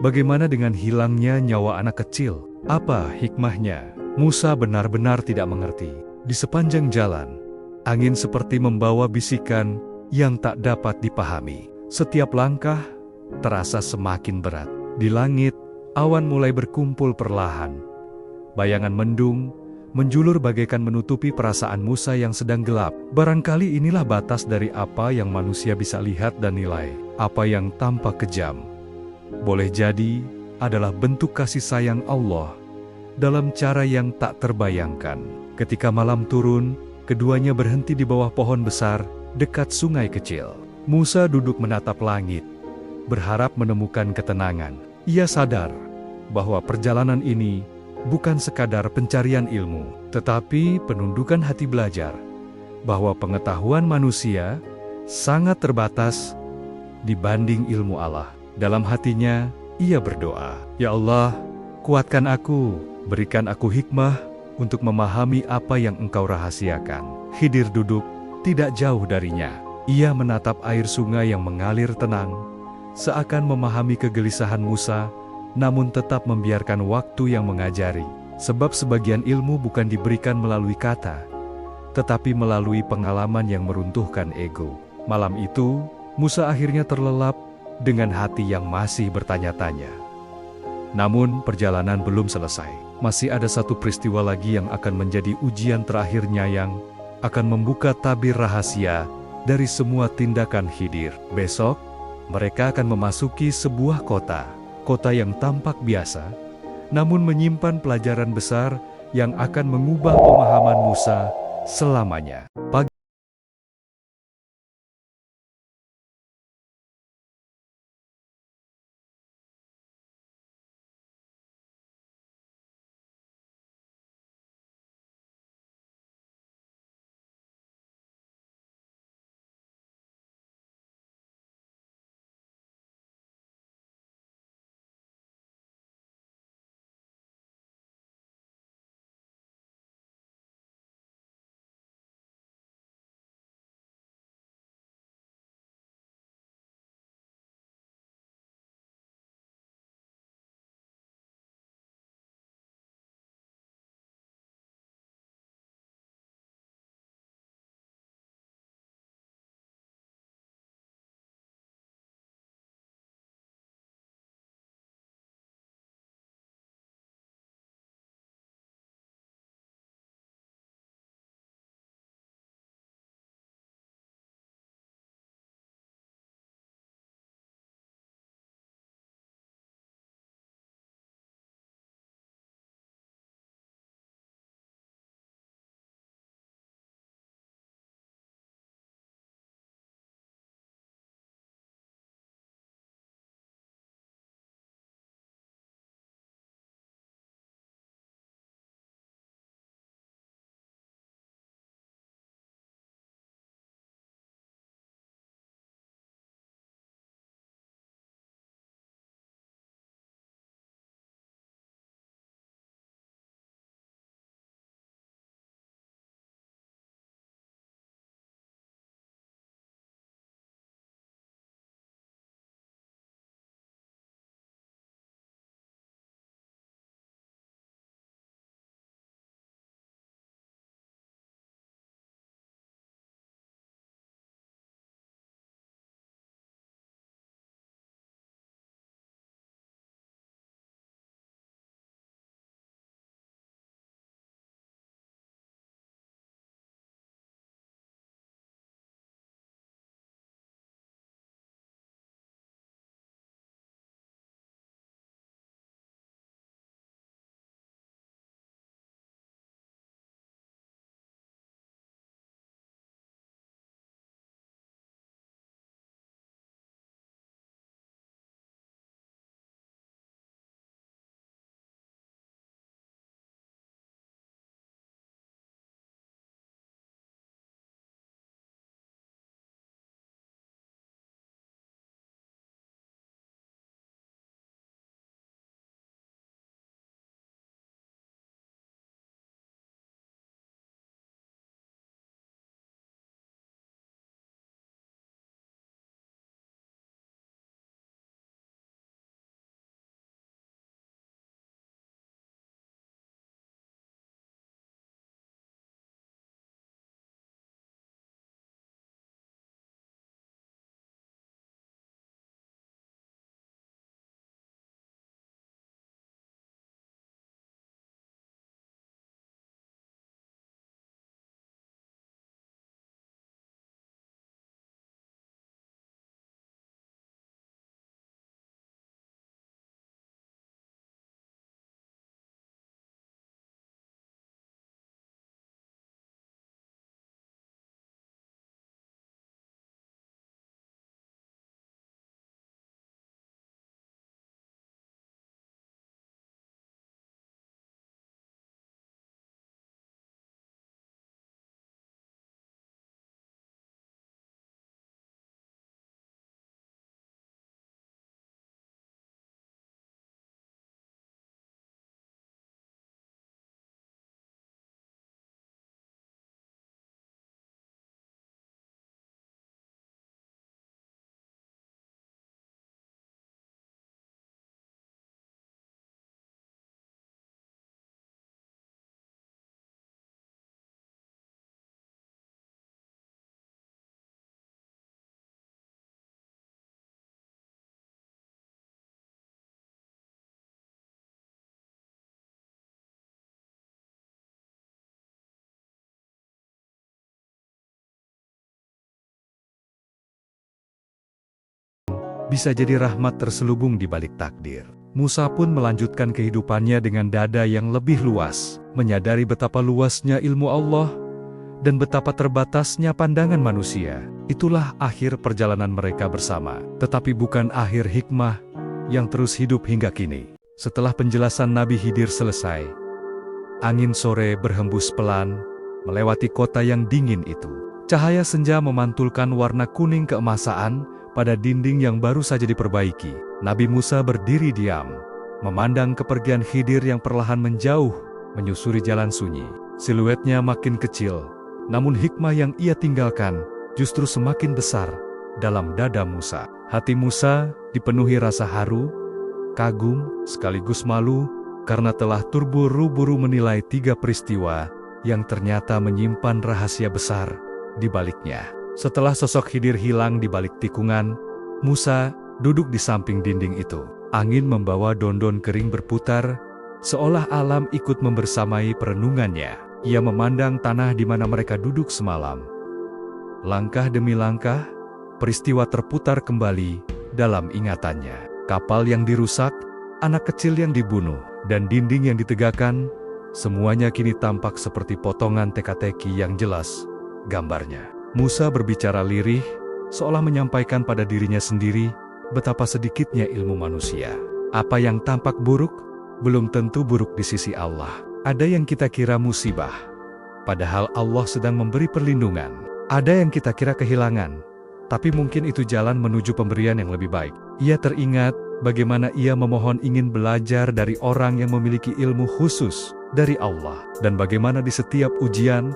bagaimana dengan hilangnya nyawa anak kecil? Apa hikmahnya? Musa benar-benar tidak mengerti. Di sepanjang jalan, angin seperti membawa bisikan yang tak dapat dipahami. Setiap langkah terasa semakin berat. Di langit, awan mulai berkumpul perlahan. Bayangan mendung menjulur bagaikan menutupi perasaan Musa yang sedang gelap. Barangkali inilah batas dari apa yang manusia bisa lihat dan nilai. Apa yang tampak kejam, boleh jadi adalah bentuk kasih sayang Allah dalam cara yang tak terbayangkan. Ketika malam turun, Keduanya berhenti di bawah pohon besar, dekat sungai kecil. Musa duduk menatap langit, berharap menemukan ketenangan. Ia sadar bahwa perjalanan ini bukan sekadar pencarian ilmu, tetapi penundukan hati belajar bahwa pengetahuan manusia sangat terbatas dibanding ilmu Allah. Dalam hatinya, ia berdoa, "Ya Allah, kuatkan aku, berikan aku hikmah untuk memahami apa yang Engkau rahasiakan." Khidir duduk tidak jauh darinya. Ia menatap air sungai yang mengalir tenang, seakan memahami kegelisahan Musa, namun tetap membiarkan waktu yang mengajari. Sebab sebagian ilmu bukan diberikan melalui kata, tetapi melalui pengalaman yang meruntuhkan ego. Malam itu, Musa akhirnya terlelap dengan hati yang masih bertanya-tanya. Namun perjalanan belum selesai. Masih ada satu peristiwa lagi yang akan menjadi ujian terakhirnya yang akan membuka tabir rahasia dari semua tindakan Khidir. Besok, mereka akan memasuki sebuah kota yang tampak biasa, namun menyimpan pelajaran besar yang akan mengubah pemahaman Musa selamanya. bisa jadi rahmat terselubung di balik takdir. Musa pun melanjutkan kehidupannya dengan dada yang lebih luas, menyadari betapa luasnya ilmu Allah dan betapa terbatasnya pandangan manusia. Itulah akhir perjalanan mereka bersama, tetapi bukan akhir hikmah yang terus hidup hingga kini. Setelah penjelasan Nabi Khidir selesai, angin sore berhembus pelan melewati kota yang dingin itu. Cahaya senja memantulkan warna kuning keemasaan pada dinding yang baru saja diperbaiki. Nabi Musa berdiri diam, memandang kepergian Khidir yang perlahan menjauh, menyusuri jalan sunyi. Siluetnya makin kecil, namun hikmah yang ia tinggalkan justru semakin besar dalam dada Musa. Hati Musa dipenuhi rasa haru, kagum, sekaligus malu, karena telah terburu-buru menilai 3 peristiwa yang ternyata menyimpan rahasia besar di baliknya. Setelah sosok Khidir hilang di balik tikungan, Musa duduk di samping dinding itu. Angin membawa daun-daun kering berputar, seolah alam ikut membersamai perenungannya. Ia memandang tanah di mana mereka duduk semalam. Langkah demi langkah, peristiwa terputar kembali dalam ingatannya. Kapal yang dirusak, anak kecil yang dibunuh, dan dinding yang ditegakkan, semuanya kini tampak seperti potongan teka-teki yang jelas gambarnya. Musa berbicara lirih, seolah menyampaikan pada dirinya sendiri betapa sedikitnya ilmu manusia. Apa yang tampak buruk, belum tentu buruk di sisi Allah. Ada yang kita kira musibah, padahal Allah sedang memberi perlindungan. Ada yang kita kira kehilangan, tapi mungkin itu jalan menuju pemberian yang lebih baik. Ia teringat bagaimana ia memohon ingin belajar dari orang yang memiliki ilmu khusus dari Allah, dan bagaimana di setiap ujian,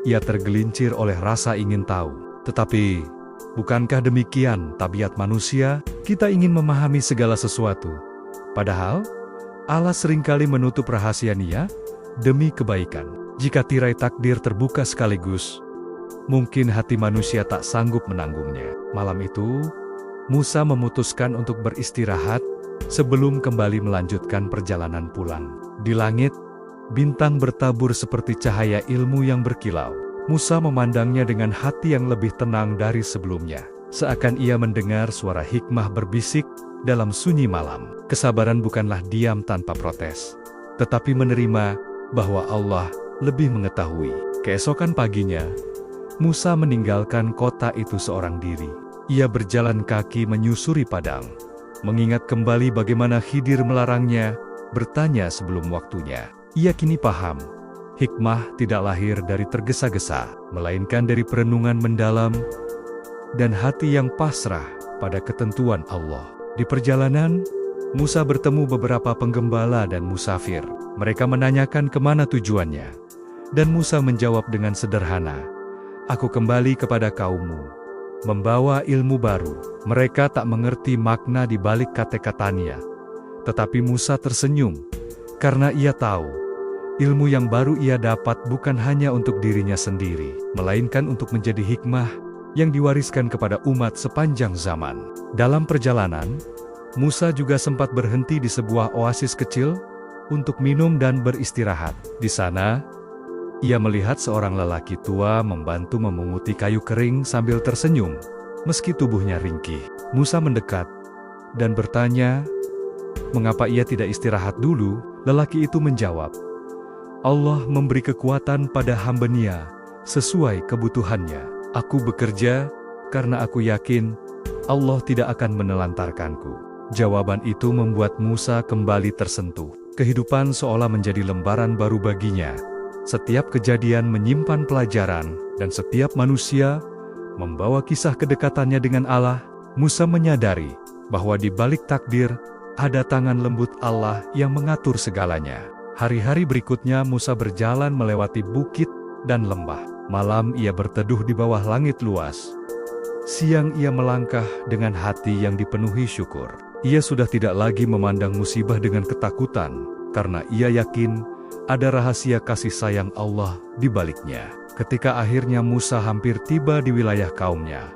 ia tergelincir oleh rasa ingin tahu. Tetapi, bukankah demikian tabiat manusia? Kita ingin memahami segala sesuatu, padahal Allah seringkali menutup rahasia Nia demi kebaikan. Jika tirai takdir terbuka sekaligus, mungkin hati manusia tak sanggup menanggungnya. Malam itu, Musa memutuskan untuk beristirahat sebelum kembali melanjutkan perjalanan pulang. Di langit, bintang bertabur seperti cahaya ilmu yang berkilau. Musa memandangnya dengan hati yang lebih tenang dari sebelumnya. Seakan ia mendengar suara hikmah berbisik dalam sunyi malam. Kesabaran bukanlah diam tanpa protes, tetapi menerima bahwa Allah lebih mengetahui. Keesokan paginya, Musa meninggalkan kota itu seorang diri. Ia berjalan kaki menyusuri padang, mengingat kembali bagaimana Khidir melarangnya bertanya sebelum waktunya. Ia kini paham, hikmah tidak lahir dari tergesa-gesa, melainkan dari perenungan mendalam dan hati yang pasrah pada ketentuan Allah. Di perjalanan, Musa bertemu beberapa penggembala dan musafir. Mereka menanyakan kemana tujuannya, dan Musa menjawab dengan sederhana, "Aku kembali kepada kaummu, membawa ilmu baru." Mereka tak mengerti makna di balik kata-katanya, tetapi Musa tersenyum, karena ia tahu, ilmu yang baru ia dapat bukan hanya untuk dirinya sendiri, melainkan untuk menjadi hikmah yang diwariskan kepada umat sepanjang zaman. Dalam perjalanan, Musa juga sempat berhenti di sebuah oasis kecil untuk minum dan beristirahat. Di sana, ia melihat seorang lelaki tua membantu memunguti kayu kering sambil tersenyum, meski tubuhnya ringkih. Musa mendekat dan bertanya, mengapa ia tidak istirahat dulu? Lelaki itu menjawab, "Allah memberi kekuatan pada hamba-Nya sesuai kebutuhannya. Aku bekerja karena aku yakin Allah tidak akan menelantarkanku." Jawaban itu membuat Musa kembali tersentuh. Kehidupan seolah menjadi lembaran baru baginya. Setiap kejadian menyimpan pelajaran, dan setiap manusia membawa kisah kedekatannya dengan Allah. Musa menyadari bahwa di balik takdir, ada tangan lembut Allah yang mengatur segalanya. Hari-hari berikutnya Musa berjalan melewati bukit dan lembah. Malam ia berteduh di bawah langit luas. Siang ia melangkah dengan hati yang dipenuhi syukur. Ia sudah tidak lagi memandang musibah dengan ketakutan, karena ia yakin ada rahasia kasih sayang Allah di baliknya. Ketika akhirnya Musa hampir tiba di wilayah kaumnya,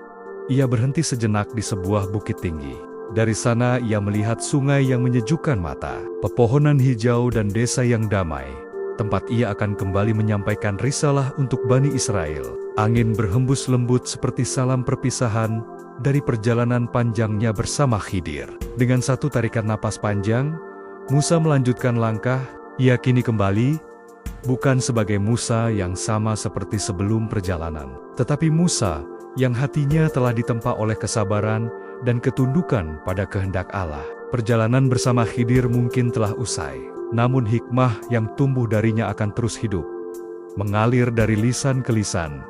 ia berhenti sejenak di sebuah bukit tinggi. Dari sana ia melihat sungai yang menyejukkan mata, pepohonan hijau dan desa yang damai, tempat ia akan kembali menyampaikan risalah untuk Bani Israel. Angin berhembus lembut seperti salam perpisahan, dari perjalanan panjangnya bersama Khidir. Dengan satu tarikan napas panjang, Musa melanjutkan langkah. Ia kini kembali, bukan sebagai Musa yang sama seperti sebelum perjalanan, tetapi Musa yang hatinya telah ditempa oleh kesabaran dan ketundukan pada kehendak Allah. Perjalanan bersama Khidir mungkin telah usai, namun hikmah yang tumbuh darinya akan terus hidup, mengalir dari lisan ke lisan,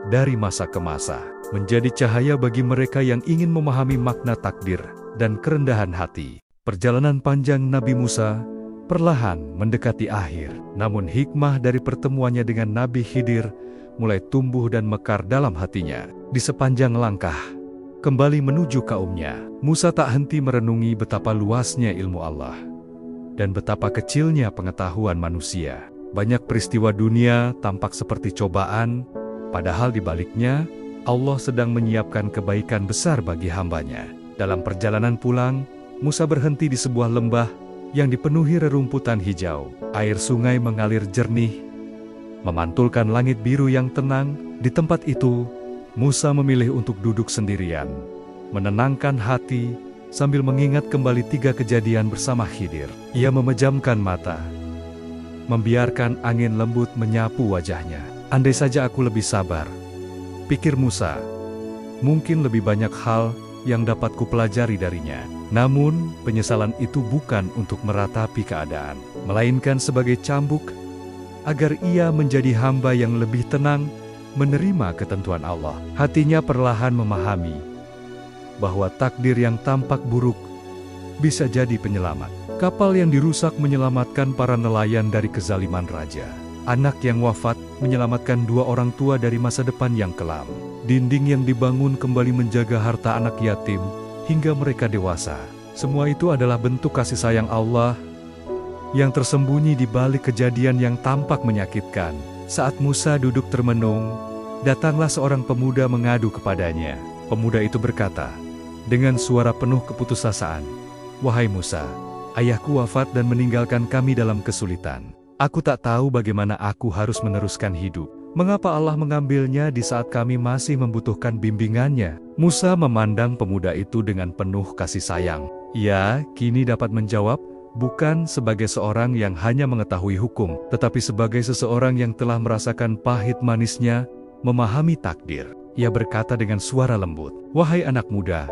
dari masa ke masa, menjadi cahaya bagi mereka yang ingin memahami makna takdir dan kerendahan hati. Perjalanan panjang Nabi Musa perlahan mendekati akhir, namun hikmah dari pertemuannya dengan Nabi Khidir mulai tumbuh dan mekar dalam hatinya. Di sepanjang langkah kembali menuju kaumnya, Musa tak henti merenungi betapa luasnya ilmu Allah dan betapa kecilnya pengetahuan manusia. Banyak peristiwa dunia tampak seperti cobaan, padahal di baliknya Allah sedang menyiapkan kebaikan besar bagi hambanya. Dalam perjalanan pulang, Musa berhenti di sebuah lembah yang dipenuhi rerumputan hijau. Air sungai mengalir jernih, memantulkan langit biru yang tenang. Di tempat itu, Musa memilih untuk duduk sendirian, menenangkan hati, sambil mengingat kembali 3 kejadian bersama Khidir. Ia memejamkan mata, membiarkan angin lembut menyapu wajahnya. Andai saja aku lebih sabar, pikir Musa, mungkin lebih banyak hal yang dapat kupelajari darinya. Namun, penyesalan itu bukan untuk meratapi keadaan, melainkan sebagai cambuk agar ia menjadi hamba yang lebih tenang, menerima ketentuan Allah. Hatinya perlahan memahami bahwa takdir yang tampak buruk bisa jadi penyelamat. Kapal yang dirusak menyelamatkan para nelayan dari kezaliman raja. Anak yang wafat menyelamatkan 2 orang tua dari masa depan yang kelam. Dinding yang dibangun kembali menjaga harta anak yatim hingga mereka dewasa. Semua itu adalah bentuk kasih sayang Allah yang tersembunyi di balik kejadian yang tampak menyakitkan. Saat Musa duduk termenung, datanglah seorang pemuda mengadu kepadanya. Pemuda itu berkata dengan suara penuh keputusasaan, "Wahai Musa, ayahku wafat dan meninggalkan kami dalam kesulitan. Aku tak tahu bagaimana aku harus meneruskan hidup. Mengapa Allah mengambilnya di saat kami masih membutuhkan bimbingannya?" Musa memandang pemuda itu dengan penuh kasih sayang. Ia kini dapat menjawab, bukan sebagai seorang yang hanya mengetahui hukum, tetapi sebagai seseorang yang telah merasakan pahit manisnya, memahami takdir. Ia berkata dengan suara lembut, "Wahai anak muda,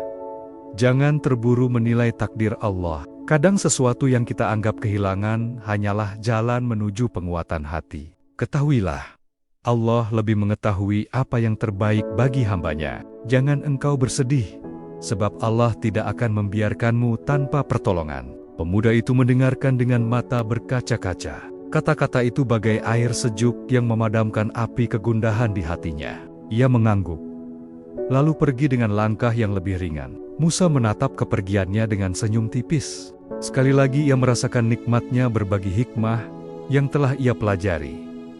jangan terburu menilai takdir Allah. Kadang sesuatu yang kita anggap kehilangan hanyalah jalan menuju penguatan hati. Ketahuilah, Allah lebih mengetahui apa yang terbaik bagi hambanya. Jangan engkau bersedih, sebab Allah tidak akan membiarkanmu tanpa pertolongan." Pemuda itu mendengarkan dengan mata berkaca-kaca. Kata-kata itu bagai air sejuk yang memadamkan api kegundahan di hatinya. Ia mengangguk, lalu pergi dengan langkah yang lebih ringan. Musa menatap kepergiannya dengan senyum tipis. Sekali lagi ia merasakan nikmatnya berbagi hikmah yang telah ia pelajari.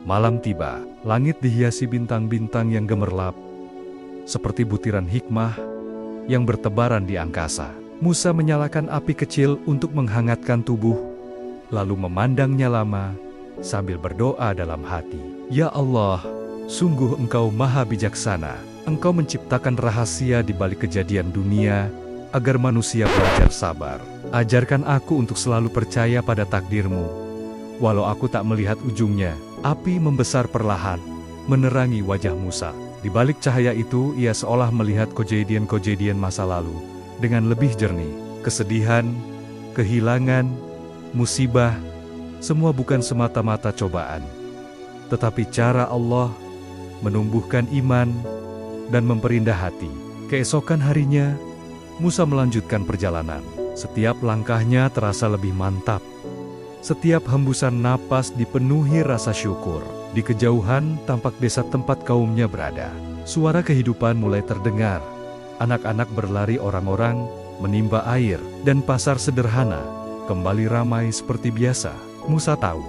Malam tiba, langit dihiasi bintang-bintang yang gemerlap, seperti butiran hikmah yang bertebaran di angkasa. Musa menyalakan api kecil untuk menghangatkan tubuh, lalu memandangnya lama sambil berdoa dalam hati. "Ya Allah, sungguh Engkau maha bijaksana. Engkau menciptakan rahasia di balik kejadian dunia, agar manusia belajar sabar. Ajarkan aku untuk selalu percaya pada takdir-Mu. Walau aku tak melihat ujungnya." Api membesar perlahan, menerangi wajah Musa. Di balik cahaya itu, ia seolah melihat kejadian-kejadian masa lalu dengan lebih jernih. Kesedihan, kehilangan, musibah, semua bukan semata-mata cobaan, tetapi cara Allah menumbuhkan iman dan memperindah hati. Keesokan harinya, Musa melanjutkan perjalanan. Setiap langkahnya terasa lebih mantap. Setiap hembusan napas dipenuhi rasa syukur. Di kejauhan tampak desa tempat kaumnya berada. Suara kehidupan mulai terdengar. Anak-anak berlari, orang-orang menimba air, dan pasar sederhana kembali ramai seperti biasa. Musa tahu,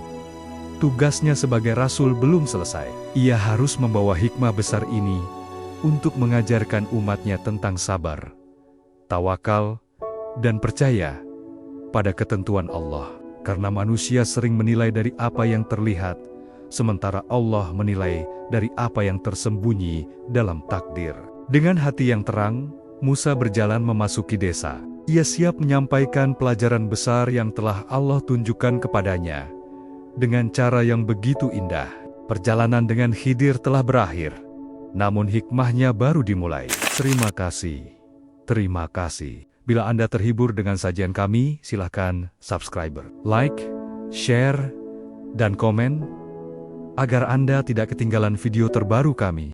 tugasnya sebagai rasul belum selesai. Ia harus membawa hikmah besar ini untuk mengajarkan umatnya tentang sabar, tawakal, dan percaya pada ketentuan Allah. Karena manusia sering menilai dari apa yang terlihat, sementara Allah menilai dari apa yang tersembunyi dalam takdir. Dengan hati yang terang, Musa berjalan memasuki desa. Ia siap menyampaikan pelajaran besar yang telah Allah tunjukkan kepadanya. Dengan cara yang begitu indah, perjalanan dengan Khidir telah berakhir. Namun hikmahnya baru dimulai. Terima kasih. Terima kasih. Bila Anda terhibur dengan sajian kami, silakan subscribe, like, share, dan komen, agar Anda tidak ketinggalan video terbaru kami.